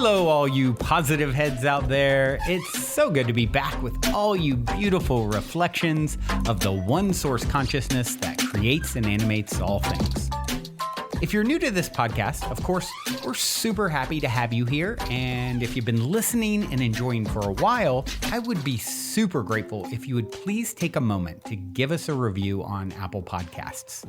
Hello, all you positive heads out there. It's so good to be back with all you beautiful reflections of the one source consciousness that creates and animates all things. If you're new to this podcast, of course, we're super happy to have you here. And if you've been listening and enjoying for a while, I would be super grateful if you would please take a moment to give us a review on Apple Podcasts.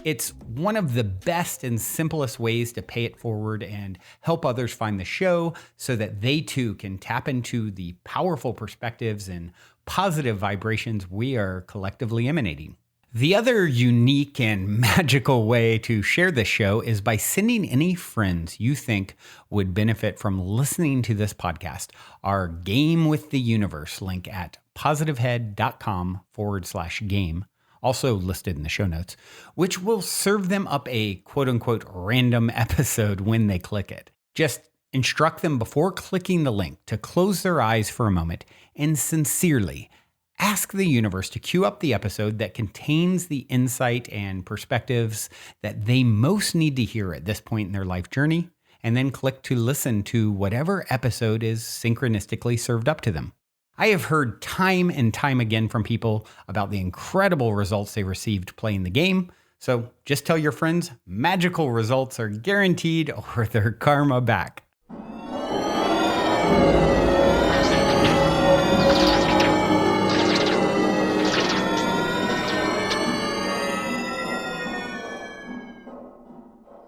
It's one of the best and simplest ways to pay it forward and help others find the show so that they too can tap into the powerful perspectives and positive vibrations we are collectively emanating. The other unique and magical way to share this show is by sending any friends you think would benefit from listening to this podcast our Game with the Universe link at positivehead.com/game. Also listed in the show notes, which will serve them up a quote-unquote random episode when they click it. Just instruct them before clicking the link to close their eyes for a moment and sincerely ask the universe to cue up the episode that contains the insight and perspectives that they most need to hear at this point in their life journey, and then click to listen to whatever episode is synchronistically served up to them. I have heard time and time again from people about the incredible results they received playing the game. So just tell your friends magical results are guaranteed or their karma back.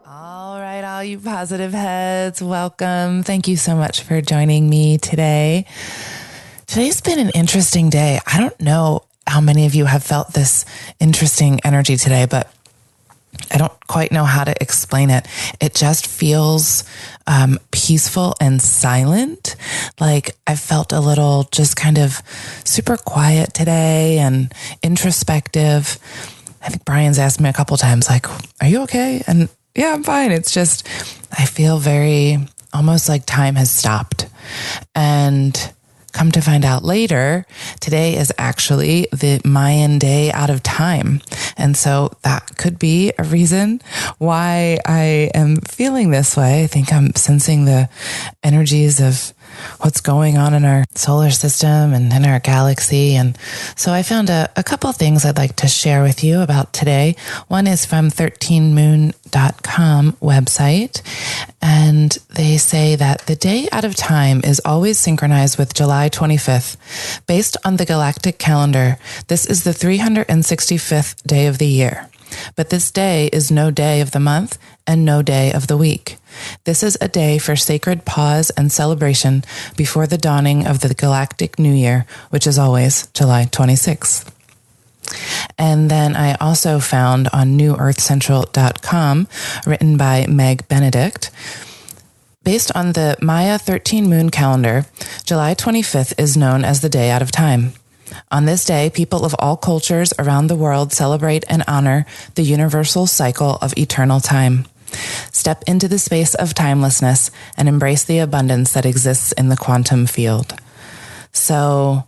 All right, all you positive heads, welcome. Thank you so much for joining me today. Today's been an interesting day. I don't know how many of you have felt this interesting energy today, but I don't quite know how to explain it. It just feels peaceful and silent. Like I felt a little just kind of super quiet today and introspective. I think Brian's asked me a couple times, like, are you okay? And yeah, I'm fine. It's just, I feel very, almost like time has stopped. And come to find out later, today is actually the Mayan day out of time. And so that could be a reason why I am feeling this way. I think I'm sensing the energies of what's going on in our solar system and in our galaxy. And so I found a couple of things I'd like to share with you about today. One is from 13moon.com website. And they say that the day out of time is always synchronized with July 25th. Based on the galactic calendar, this is the 365th day of the year. But this day is no day of the month and no day of the week. This is a day for sacred pause and celebration before the dawning of the galactic new year, which is always July 26th. And then I also found on newearthcentral.com, written by Meg Benedict, based on the Maya 13 moon calendar, July 25th is known as the day out of time. On this day, people of all cultures around the world celebrate and honor the universal cycle of eternal time. Step into the space of timelessness and embrace the abundance that exists in the quantum field. So,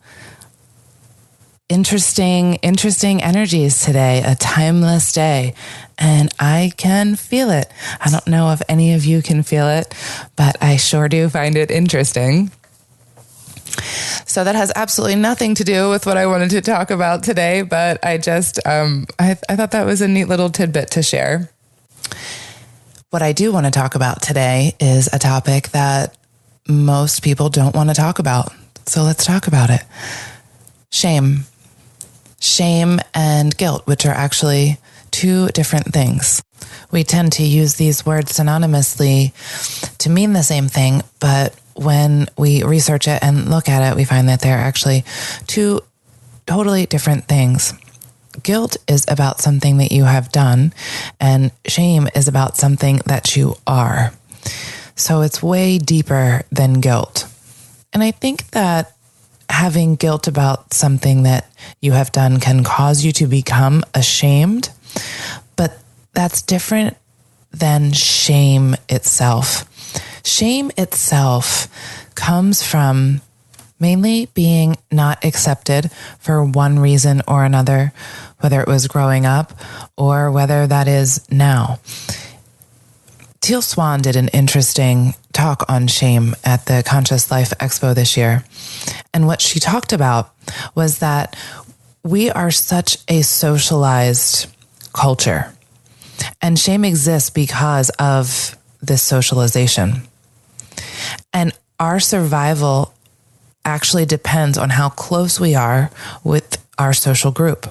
interesting energies today, a timeless day. And I can feel it. I don't know if any of you can feel it, but I sure do find it interesting. So that has absolutely nothing to do with what I wanted to talk about today, but I just, I thought that was a neat little tidbit to share. What I do want to talk about today is a topic that most people don't want to talk about. So let's talk about it. Shame. Shame and guilt, which are actually two different things. We tend to use these words synonymously to mean the same thing, but when we research it and look at it, we find that they're actually two totally different things. Guilt is about something that you have done, and shame is about something that you are. So it's way deeper than guilt. And I think that having guilt about something that you have done can cause you to become ashamed, but that's different than shame itself. Shame itself comes from mainly being not accepted for one reason or another, whether it was growing up or whether that is now. Teal Swan did an interesting talk on shame at the Conscious Life Expo this year. And what she talked about was that we are such a socialized culture, and shame exists because of this socialization. And our survival actually depends on how close we are with our social group.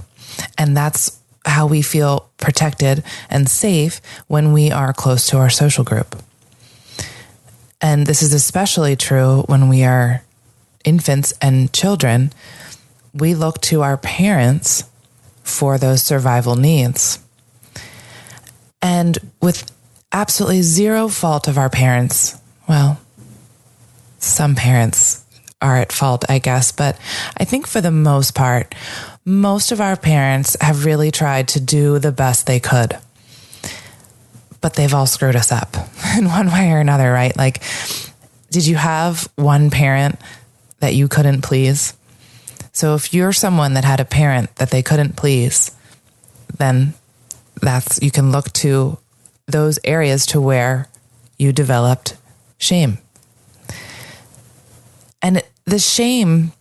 And that's how we feel protected and safe when we are close to our social group. And this is especially true when we are infants and children. We look to our parents for those survival needs. And with absolutely zero fault of our parents, well, some parents are at fault, I guess, but I think for the most part, most of our parents have really tried to do the best they could, but they've all screwed us up in one way or another, right? Like, did you have one parent that you couldn't please? So if you're someone that had a parent that they couldn't please, then you can look to those areas to where you developed shame. And the shame,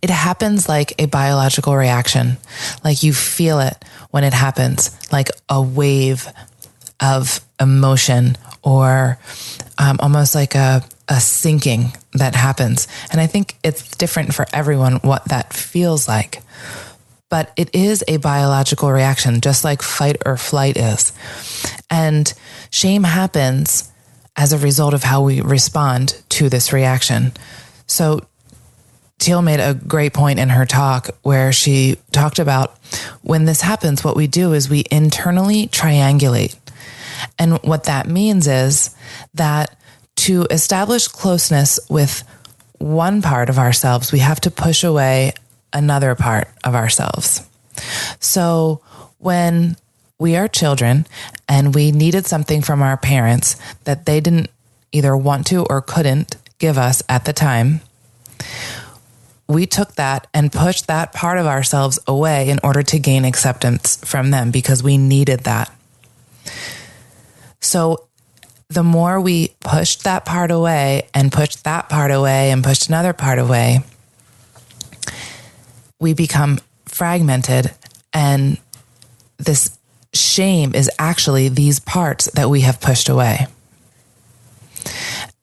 it happens like a biological reaction. Like you feel it when it happens, like a wave of emotion or almost like a sinking that happens. And I think it's different for everyone what that feels like. But it is a biological reaction, just like fight or flight is. And shame happens as a result of how we respond to this reaction. So Teal made a great point in her talk where she talked about when this happens, what we do is we internally triangulate. And what that means is that to establish closeness with one part of ourselves, we have to push away another part of ourselves. So when we are children and we needed something from our parents that they didn't either want to or couldn't give us at the time, we took that and pushed that part of ourselves away in order to gain acceptance from them because we needed that. So the more we pushed that part away and pushed that part away and pushed another part away, we become fragmented, and this shame is actually these parts that we have pushed away.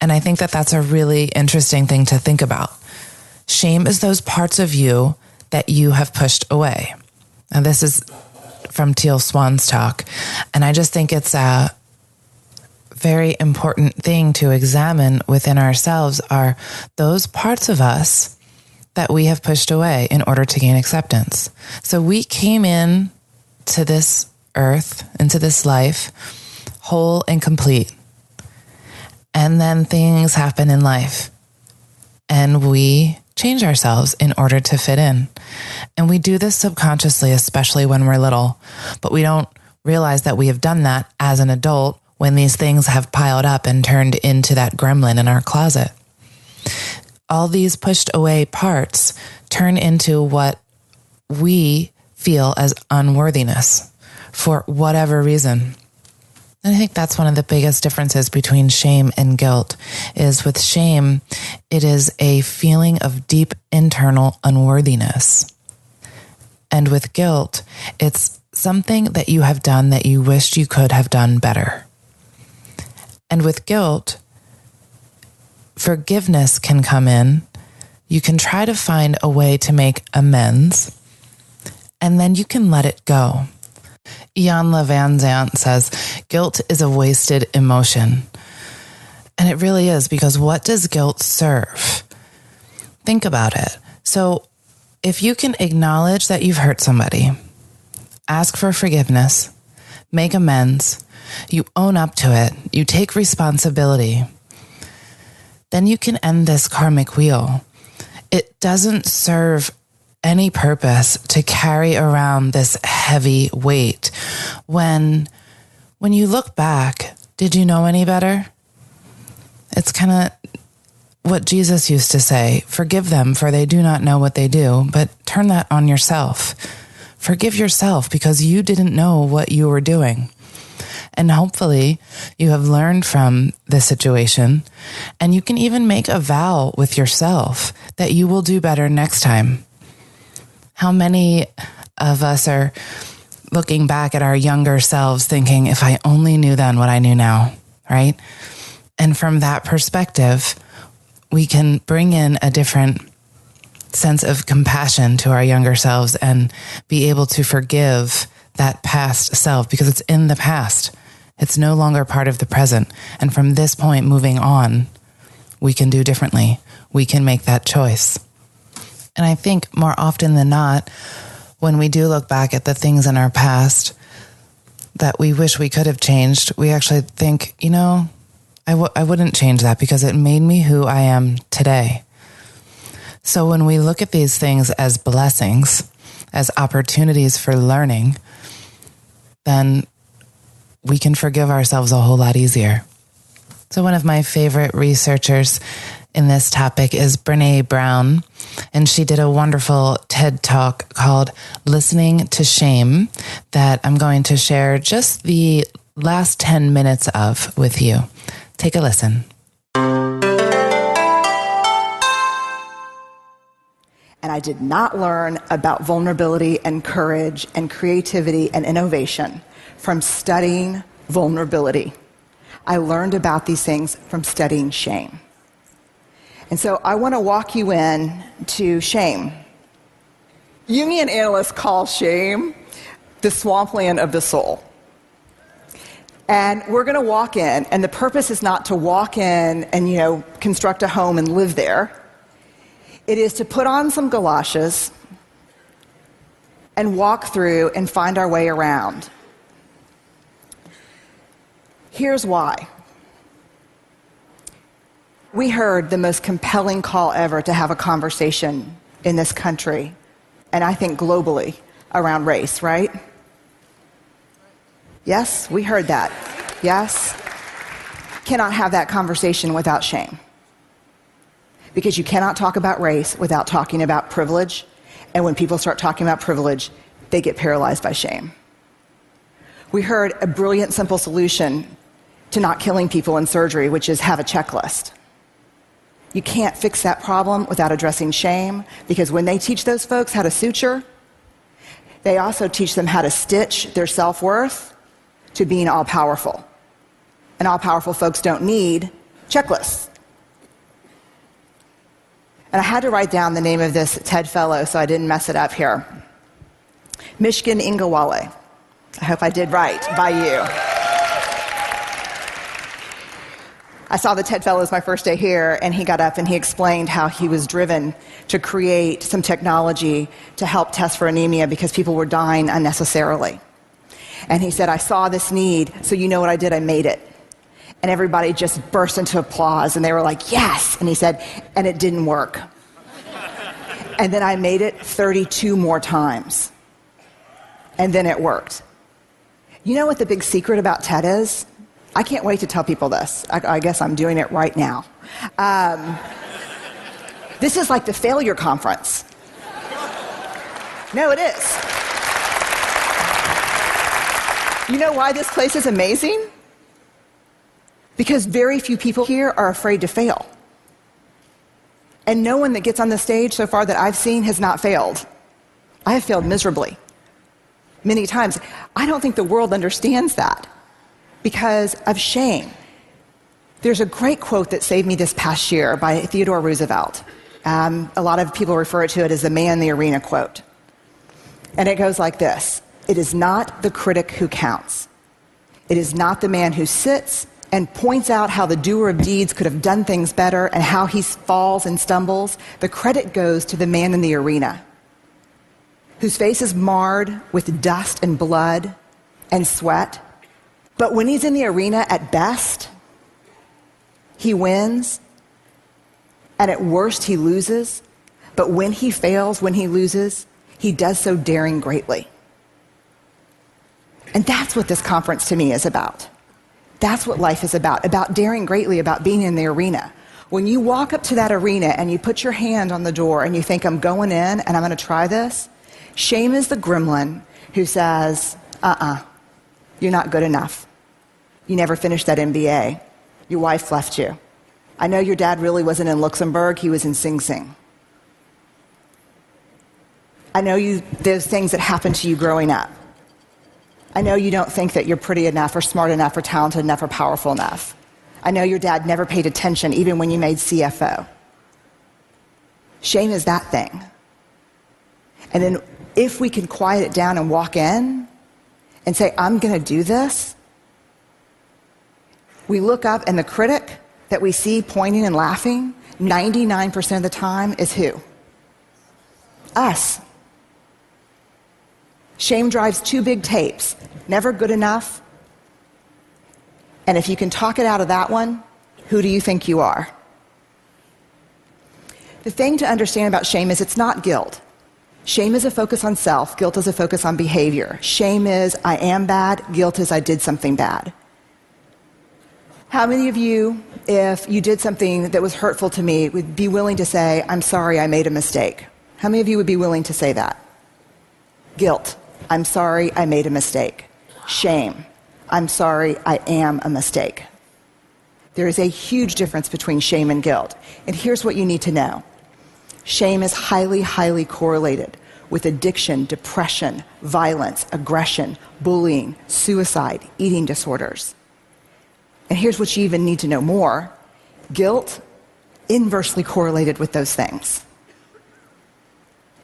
And I think that that's a really interesting thing to think about. Shame is those parts of you that you have pushed away. And this is from Teal Swan's talk. And I just think it's a very important thing to examine within ourselves are those parts of us that we have pushed away in order to gain acceptance. So we came in to this earth, into this life, whole and complete. And then things happen in life and we change ourselves in order to fit in. And we do this subconsciously, especially when we're little, but we don't realize that we have done that as an adult when these things have piled up and turned into that gremlin in our closet. All these pushed away parts turn into what we feel as unworthiness for whatever reason. And I think that's one of the biggest differences between shame and guilt is with shame, it is a feeling of deep internal unworthiness. And with guilt, it's something that you have done that you wished you could have done better. And with guilt, forgiveness can come in. You can try to find a way to make amends, and then you can let it go. Ian Van Zandt says, guilt is a wasted emotion. And it really is, because what does guilt serve? Think about it. So if you can acknowledge that you've hurt somebody, ask for forgiveness, make amends, you own up to it, you take responsibility, then you can end this karmic wheel. It doesn't serve any purpose to carry around this heavy weight. When you look back, did you know any better? It's kind of what Jesus used to say, forgive them for they do not know what they do, but turn that on yourself. Forgive yourself because you didn't know what you were doing. And hopefully you have learned from this situation, and you can even make a vow with yourself that you will do better next time. How many of us are looking back at our younger selves thinking, if I only knew then what I knew now, right? And from that perspective, we can bring in a different sense of compassion to our younger selves and be able to forgive that past self, because it's in the past. It's no longer part of the present. And from this point moving on, we can do differently. We can make that choice. And I think more often than not, when we do look back at the things in our past that we wish we could have changed, we actually think, I wouldn't change that because it made me who I am today. So when we look at these things as blessings, as opportunities for learning, then we can forgive ourselves a whole lot easier. So one of my favorite researchers in this topic is Brene Brown, and she did a wonderful TED Talk called Listening to Shame that I'm going to share just the last 10 minutes of with you. Take a listen. And I did not learn about vulnerability and courage and creativity and innovation from studying vulnerability. I learned about these things from studying shame. And so I want to walk you in to shame. Jungian analysts call shame the swampland of the soul. And we're going to walk in, and the purpose is not to walk in and, construct a home and live there. It is to put on some galoshes and walk through and find our way around. Here's why. We heard the most compelling call ever to have a conversation in this country, and I think globally, around race, right? Yes, we heard that. Yes? Cannot have that conversation without shame. Because you cannot talk about race without talking about privilege, and when people start talking about privilege, they get paralyzed by shame. We heard a brilliant, simple solution to not killing people in surgery, which is have a checklist. You can't fix that problem without addressing shame, because when they teach those folks how to suture, they also teach them how to stitch their self-worth to being all-powerful. And all-powerful folks don't need checklists. And I had to write down the name of this TED Fellow so I didn't mess it up here. Mishkin Ingawale. I hope I did right by you. I saw the TED Fellows my first day here, and he got up and he explained how he was driven to create some technology to help test for anemia because people were dying unnecessarily. And he said, I saw this need, so you know what I did? I made it. And everybody just burst into applause, and they were like, yes! And he said, and it didn't work. And then I made it 32 more times. And then it worked. You know what the big secret about TED is? I can't wait to tell people this. I guess I'm doing it right now. This is like the failure conference. No, it is. You know why this place is amazing? Because very few people here are afraid to fail. And no one that gets on the stage so far that I've seen has not failed. I have failed miserably. Many times. I don't think the world understands that because of shame. There's a great quote that saved me this past year by Theodore Roosevelt. A lot of people refer to it as the man in the arena quote. And it goes like this. It is not the critic who counts. It is not the man who sits and points out how the doer of deeds could have done things better and how he falls and stumbles. The credit goes to the man in the arena, whose face is marred with dust and blood and sweat. But when he's in the arena, at best, he wins, and at worst, he loses. But when he fails, when he loses, he does so daring greatly. And that's what this conference to me is about. That's what life is about daring greatly, about being in the arena. When you walk up to that arena and you put your hand on the door and you think, I'm going in and I'm going to try this, shame is the gremlin who says, you're not good enough. You never finished that MBA. Your wife left you. I know your dad really wasn't in Luxembourg, he was in Sing Sing. I know those things that happened to you growing up. I know you don't think that you're pretty enough or smart enough or talented enough or powerful enough. I know your dad never paid attention even when you made CFO. Shame is that thing. And then if we can quiet it down and walk in and say, I'm going to do this, we look up and the critic that we see pointing and laughing 99% of the time is who? Us. Shame drives two big tapes, never good enough. And if you can talk it out of that one, who do you think you are? The thing to understand about shame is it's not guilt. Shame is a focus on self. Guilt is a focus on behavior. Shame is I am bad. Guilt is I did something bad. How many of you, if you did something that was hurtful to me, would be willing to say, I'm sorry, I made a mistake? How many of you would be willing to say that? Guilt. I'm sorry, I made a mistake. Shame. I'm sorry, I am a mistake. There is a huge difference between shame and guilt. And here's what you need to know. Shame is highly, highly correlated with addiction, depression, violence, aggression, bullying, suicide, eating disorders. And here's what you even need to know more. Guilt, inversely correlated with those things.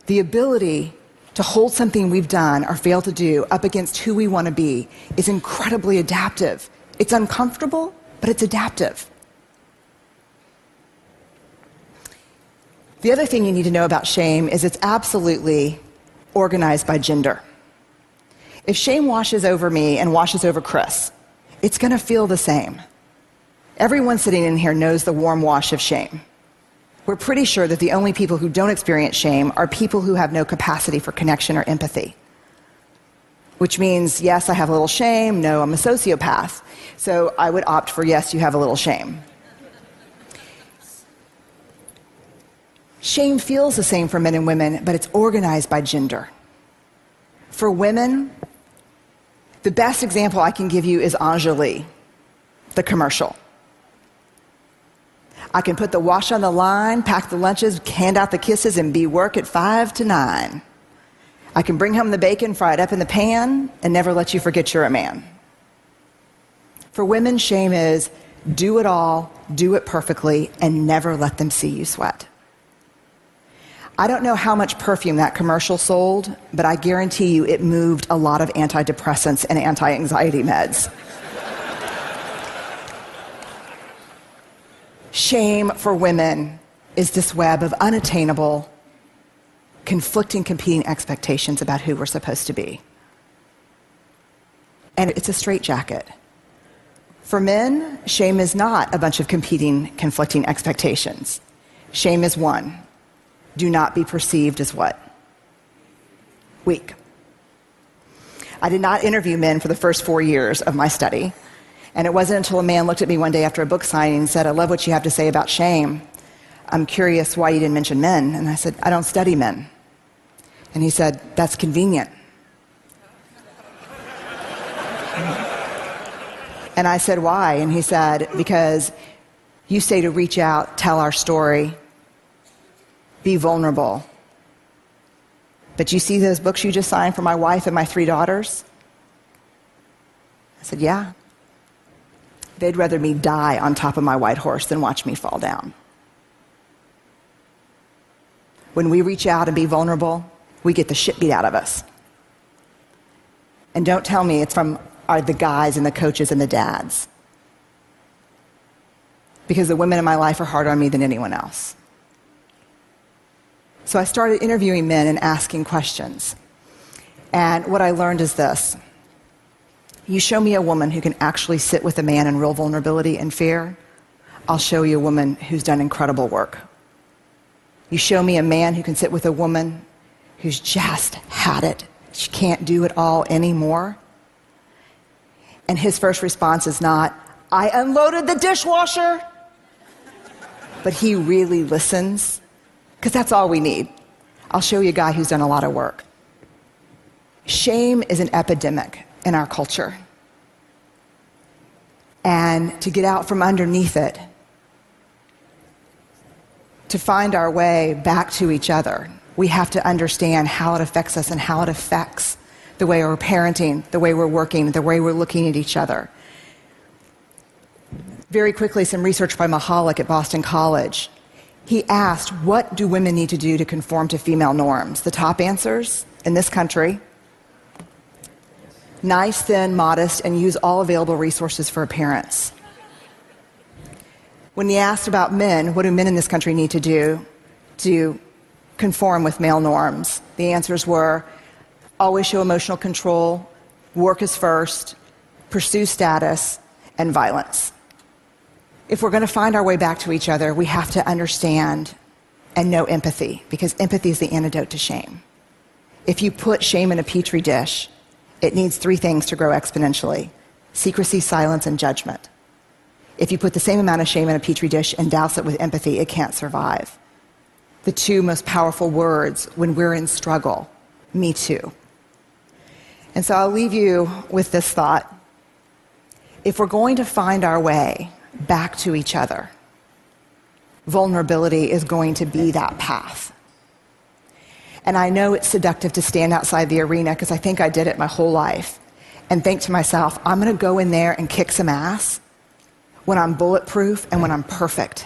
The ability to hold something we've done or failed to do up against who we want to be is incredibly adaptive. It's uncomfortable, but it's adaptive. The other thing you need to know about shame is it's absolutely organized by gender. If shame washes over me and washes over Chris, it's going to feel the same. Everyone sitting in here knows the warm wash of shame. We're pretty sure that the only people who don't experience shame are people who have no capacity for connection or empathy. Which means, yes, I have a little shame. No, I'm a sociopath. So I would opt for, yes, you have a little shame. Shame feels the same for men and women, but it's organized by gender. For women, the best example I can give you is Anjali, the commercial. I can put the wash on the line, pack the lunches, hand out the kisses, and be work at 5 to 9. I can bring home the bacon, fry it up in the pan, and never let you forget you're a man. For women, shame is do it all, do it perfectly, and never let them see you sweat. I don't know how much perfume that commercial sold, but I guarantee you it moved a lot of antidepressants and anti-anxiety meds. Shame for women is this web of unattainable, conflicting, competing expectations about who we're supposed to be. And it's a straitjacket. For men, shame is not a bunch of competing, conflicting expectations. Shame is one. Do not be perceived as what? Weak. I did not interview men for the first 4 years of my study. And it wasn't until a man looked at me one day after a book signing and said, I love what you have to say about shame. I'm curious why you didn't mention men. And I said, I don't study men. And he said, that's convenient. And I said, why? And he said, because you say to reach out, tell our story, be vulnerable. But you see those books you just signed for my wife and my 3 daughters? I said, yeah. They'd rather me die on top of my white horse than watch me fall down. When we reach out and be vulnerable, we get the shit beat out of us. And don't tell me it's from the guys and the coaches and the dads. Because the women in my life are harder on me than anyone else. So I started interviewing men and asking questions. And what I learned is this. You show me a woman who can actually sit with a man in real vulnerability and fear, I'll show you a woman who's done incredible work. You show me a man who can sit with a woman who's just had it. She can't do it all anymore. And his first response is not, I unloaded the dishwasher. But he really listens, because that's all we need. I'll show you a guy who's done a lot of work. Shame is an epidemic in our culture. and to get out from underneath it, to find our way back to each other, we have to understand how it affects us and how it affects the way we're parenting, the way we're working, the way we're looking at each other. Very quickly, some research by Mahalik at Boston College. He asked, what do women need to do to conform to female norms? The top answers in this country: nice, thin, modest, and use all available resources for appearance. When he asked about men, what do men in this country need to do to conform with male norms? The answers were: always show emotional control, work is first, pursue status, and violence. If we're going to find our way back to each other, we have to understand and know empathy, because empathy is the antidote to shame. If you put shame in a petri dish, it needs 3 things to grow exponentially: secrecy, silence, and judgment. If you put the same amount of shame in a petri dish and douse it with empathy, it can't survive. The 2 most powerful words when we're in struggle: me too. And so I'll leave you with this thought. If we're going to find our way back to each other, vulnerability is going to be that path. And I know it's seductive to stand outside the arena, because I think I did it my whole life, and think to myself, I'm going to go in there and kick some ass when I'm bulletproof and when I'm perfect.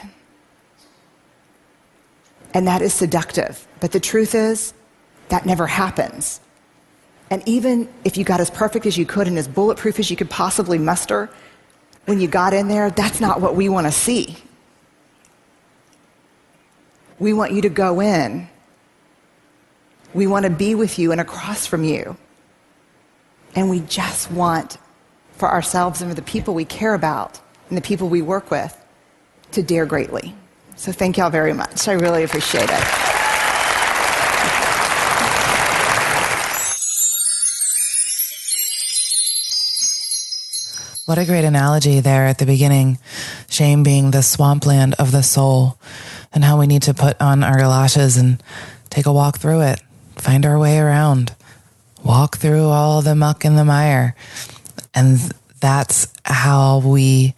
And that is seductive. But the truth is, that never happens. And even if you got as perfect as you could and as bulletproof as you could possibly muster, when you got in there, that's not what we want to see. We want you to go in. We want to be with you and across from you. And we just want for ourselves and for the people we care about and the people we work with to dare greatly. So thank y'all very much. I really appreciate it. What a great analogy there at the beginning. Shame being the swampland of the soul, and how we need to put on our galoshes and take a walk through it, find our way around, walk through all the muck and the mire. And that's how we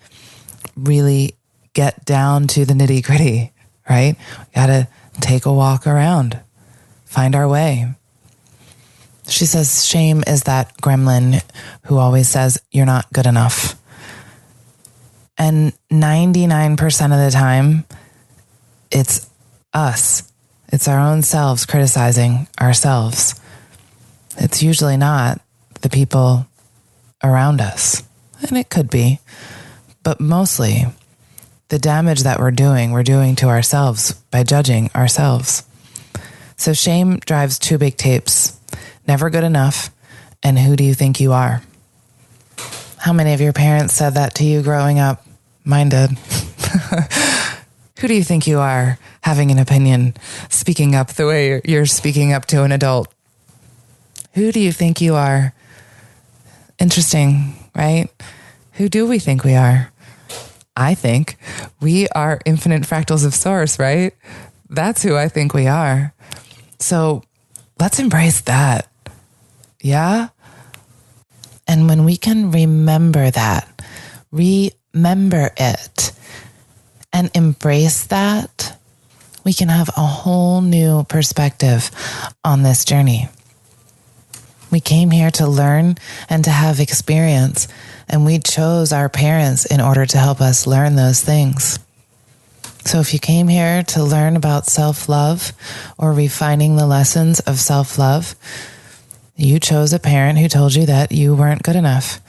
really get down to the nitty gritty, right? We got to take a walk around, find our way. She says shame is that gremlin who always says, you're not good enough. And 99% of the time, it's us. It's our own selves criticizing ourselves. It's usually not the people around us. And it could be. But mostly, the damage that we're doing to ourselves by judging ourselves. So shame drives 2 big tapes: never good enough, and who do you think you are? How many of your parents said that to you growing up? Mine did. Who do you think you are, having an opinion, speaking up the way you're speaking up to an adult? Who do you think you are? Interesting, right? Who do we think we are? I think we are infinite fractals of source, right? That's who I think we are. So let's embrace that. Yeah? And when we can remember that, remember it, and embrace that, we can have a whole new perspective on this journey. We came here to learn and to have experience, and we chose our parents in order to help us learn those things. So if you came here to learn about self-love or refining the lessons of self-love, you chose a parent who told you that you weren't good enough.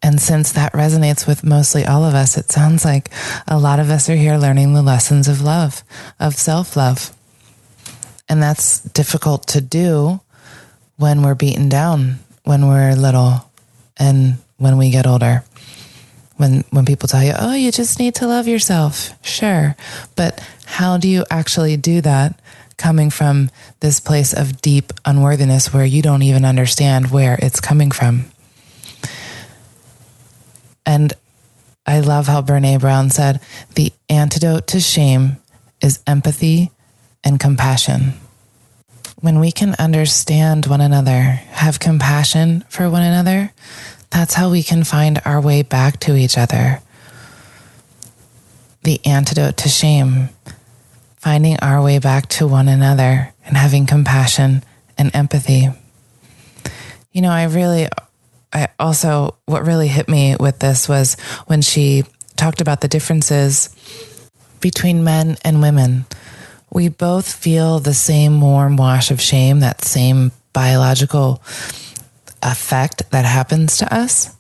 And since that resonates with mostly all of us, it sounds like a lot of us are here learning the lessons of love, of self-love. And that's difficult to do when we're beaten down, when we're little, and when we get older. When people tell you, oh, you just need to love yourself. Sure. But how do you actually do that coming from this place of deep unworthiness where you don't even understand where it's coming from? And I love how Brene Brown said, the antidote to shame is empathy and compassion. When we can understand one another, have compassion for one another, That's how we can find our way back to each other. The antidote to shame, finding our way back to one another and having compassion and empathy. You know, what really hit me with this was when she talked about the differences between men and women. We both feel the same warm wash of shame, that same biological effect that happens to us.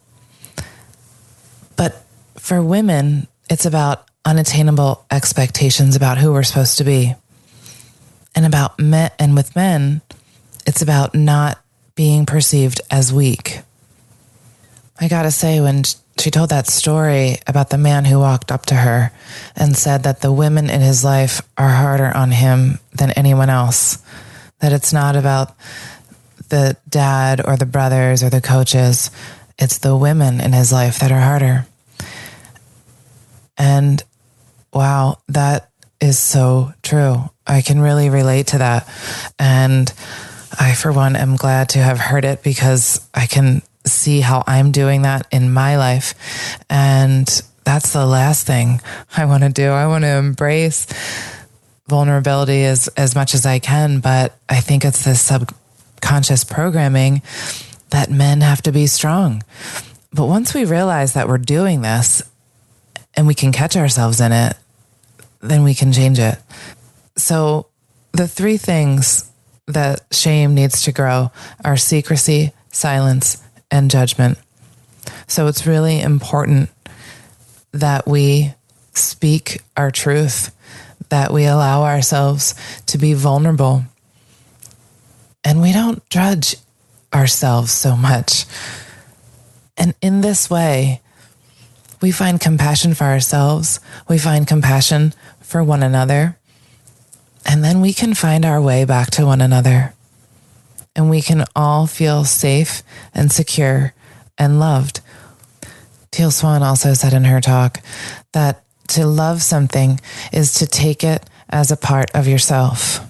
But for women, it's about unattainable expectations about who we're supposed to be. And with men, it's about not being perceived as weak. I gotta say, when she told that story about the man who walked up to her and said that the women in his life are harder on him than anyone else, that it's not about the dad or the brothers or the coaches, it's the women in his life that are harder. And wow, that is so true. I can really relate to that. And I, for one, am glad to have heard it because I can see how I'm doing that in my life. And that's the last thing I want to do. I want to embrace vulnerability as much as I can, but I think it's this subconscious programming that men have to be strong. But once we realize that we're doing this and we can catch ourselves in it, then we can change it. So the three things that shame needs to grow are secrecy, silence, and judgment. So it's really important that we speak our truth, that we allow ourselves to be vulnerable, and we don't judge ourselves so much. And in this way, we find compassion for ourselves, we find compassion for one another, and then we can find our way back to one another. And we can all feel safe and secure and loved. Teal Swan also said in her talk that to love something is to take it as a part of yourself.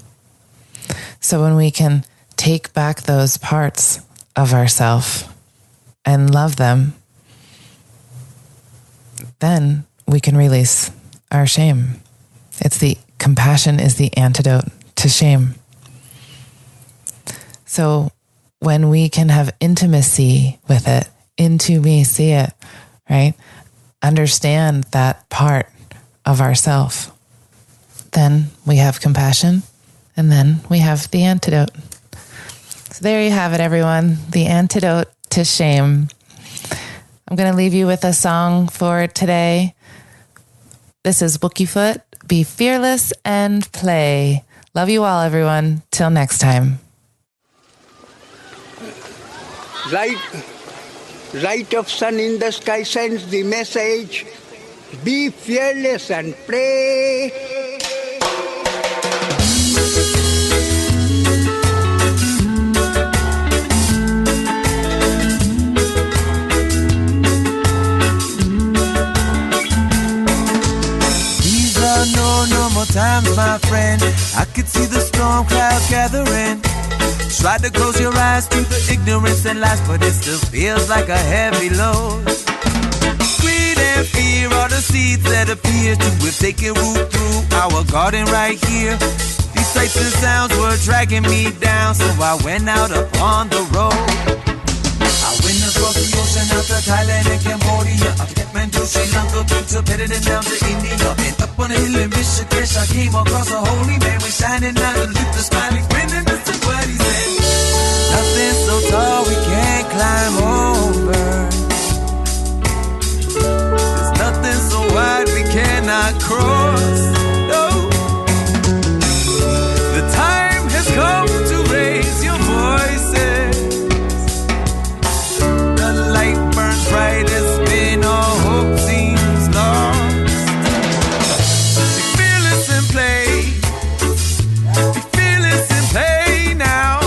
So when we can take back those parts of ourself and love them, then we can release our shame. Compassion is the antidote to shame. So when we can have intimacy with it, into me, see it, right? Understand that part of ourself. Then we have compassion, and then we have the antidote. So there you have it, everyone. The antidote to shame. I'm going to leave you with a song for today. This is Wookiefoot, Be Fearless and Play. Love you all, everyone. Till next time. Light of sun in the sky sends the message, be fearless and pray. These are no normal times, my friend. I could see the storm clouds gathering. Try to close your eyes to the ignorance and lies, but it still feels like a heavy load. Greed and fear are the seeds that appear to have taken root through our garden right here. These sights and sounds were dragging me down, so I went out upon the road. I went across the ocean out to Thailand and Cambodia, up Japan to Sri Lanka, through Tibet and down to India. And up on a hill in Rishikesh, I came across a holy man with shining eyes and lips of smiling, grinning. This is what he said. Nothing so tall we can't climb over. There's nothing so wide we cannot cross. No. The time has come to raise your voices. The light burns bright as when all hope seems lost. Be fearless and play. Be fearless and play now.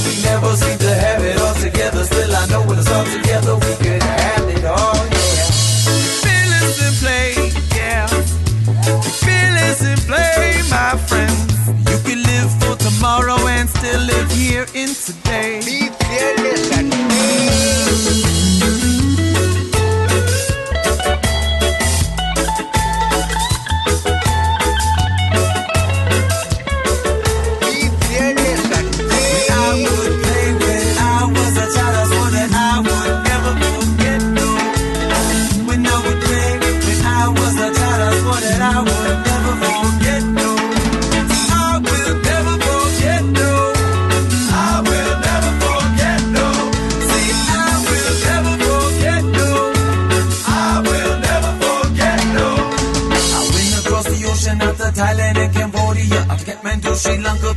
We never seem to have it all together. Still I know when it's all together we could have it all, yeah. Fearless and play, yeah. Fearless and play, my friends. You can live for tomorrow and still live here in today. Be fearless and play.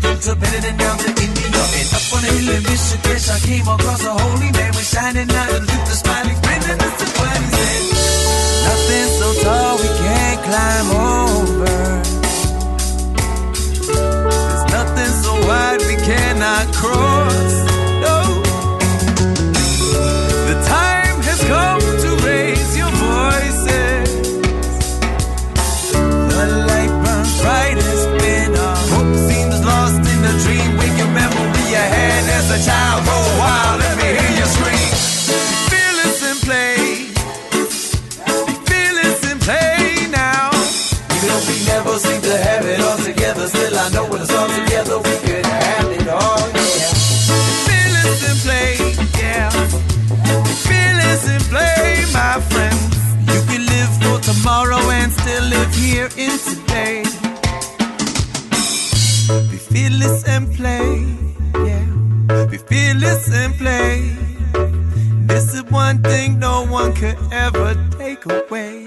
through Tibet and down to India. And up on the hill in Rishikesh, I came across a holy man with shining eyes and lips smiling, grinning. This is what he said. Nothing so tall we can't climb over. There's nothing so wide we cannot cross. No. The time has come to raise your voices. The light burns brightest when our hope seems lost in the dream. Wake your memory you had as a child. Go wild, let me hear you scream. Be fearless and play. Be fearless and play now. Even though we never seem to have it all together, still I know when it's all together we could have it all, yeah. Be fearless and play, yeah. Be fearless and play, my friends. You can live for tomorrow and still live here in today. Be fearless and play, yeah. Be fearless and play. This is one thing no one could ever take away.